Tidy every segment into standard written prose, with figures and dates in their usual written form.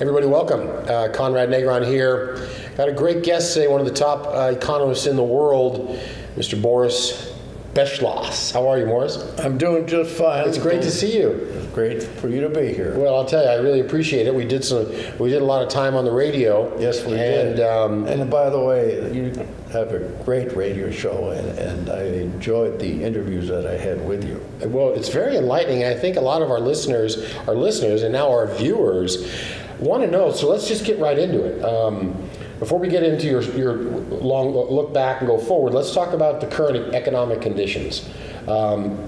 Everybody welcome. Conrad Negron here. Got a great guest today, one of the top economists in the world, Mr. Boris Beshloss. How are you, Morris? I'm doing just fine. It's great to see you. It's great for you to be here. Well, I'll tell you, I really appreciate it. We did a lot of time on the radio. Yes, we did. And by the way, you have a great radio show, and I enjoyed the interviews that I had with you. Well, it's very enlightening. I think a lot of our listeners, and now our viewers, want to know. So let's just get right into it. Before we get into your long look back and go forward, let's talk about the current economic conditions.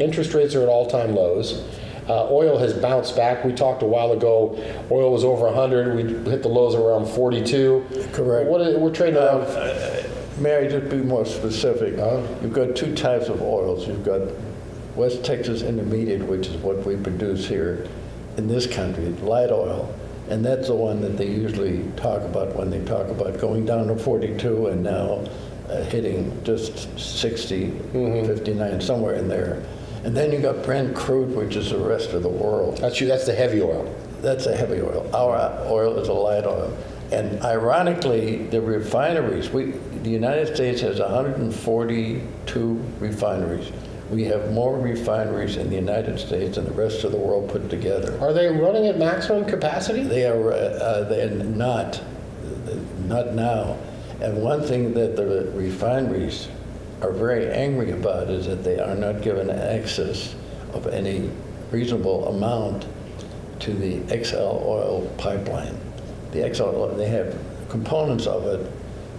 Interest rates are at all-time lows. Oil has bounced back. We talked a while ago. Oil was over 100. We hit the lows around 42. Correct. We're trading around. May I just be more specific? You've got two types of oils. You've got West Texas Intermediate, which is what we produce here in this country, light oil. And that's the one that they usually talk about when they talk about going down to 42 and now hitting just 60, 59, somewhere in there. And then you got Brent crude, which is the rest of the world. That's the heavy oil. That's a heavy oil. Our oil is a light oil. And ironically, the refineries, the United States has 142 refineries. We have more refineries in the United States than the rest of the world put together. Are they running at maximum capacity? They're not now. And one thing that the refineries are very angry about is that they are not given access of any reasonable amount to the XL oil pipeline. The XL oil, they have components of it,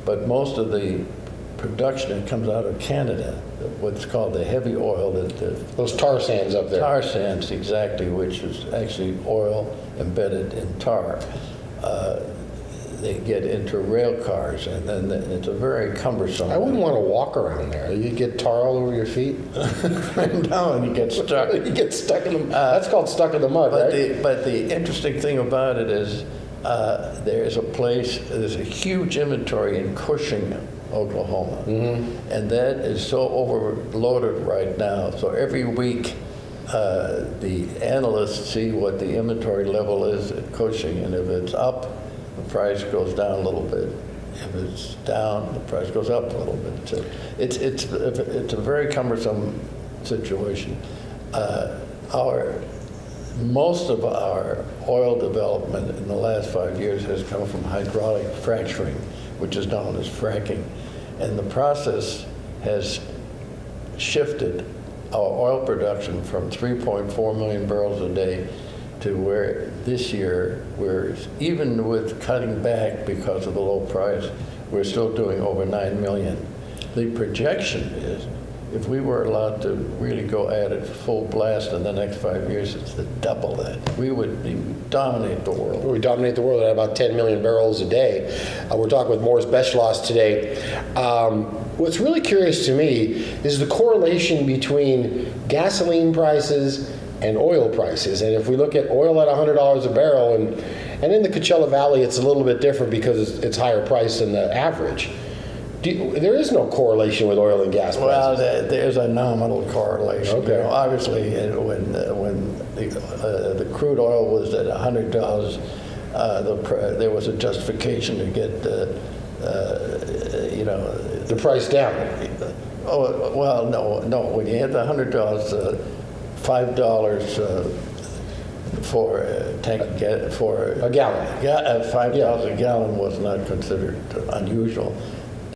but most of the production that comes out of Canada, what's called the heavy oil, those tar sands up there. Tar sands, exactly, which is actually oil embedded in tar. They get into rail cars, and then it's a very cumbersome. I wouldn't want to walk around there. You get tar all over your feet. No, and you get stuck. You get stuck in the. That's called stuck in the mud, right? But the interesting thing about it is there's a huge inventory in Cushing, Oklahoma, and that is so overloaded right now. So every week, the analysts see what the inventory level is at Cushing, and if it's up, the price goes down a little bit. If it's down, the price goes up a little bit. So it's a very cumbersome situation. Most of our oil development in the last 5 years has come from hydraulic fracturing, which is known as fracking. And the process has shifted our oil production from 3.4 million barrels a day to where this year, even with cutting back because of the low price, we're still doing over 9 million. The projection is, if we were allowed to really go at it full blast in the next 5 years, it's to double that. We would dominate the world. We dominate the world at about 10 million barrels a day. We're talking with Morris Beshloss today. What's really curious to me is the correlation between gasoline prices and oil prices. And if we look at oil at $100 a barrel, and in the Coachella Valley, it's a little bit different because it's higher price than the average. There is no correlation with oil and gas prices. Well, there's a nominal correlation. Okay. You know, obviously, when the crude oil was at $100, there was a justification to get the price down. Oh well, no. When you had the $100, $5 for a tank for a gallon. $5 a gallon was not considered unusual.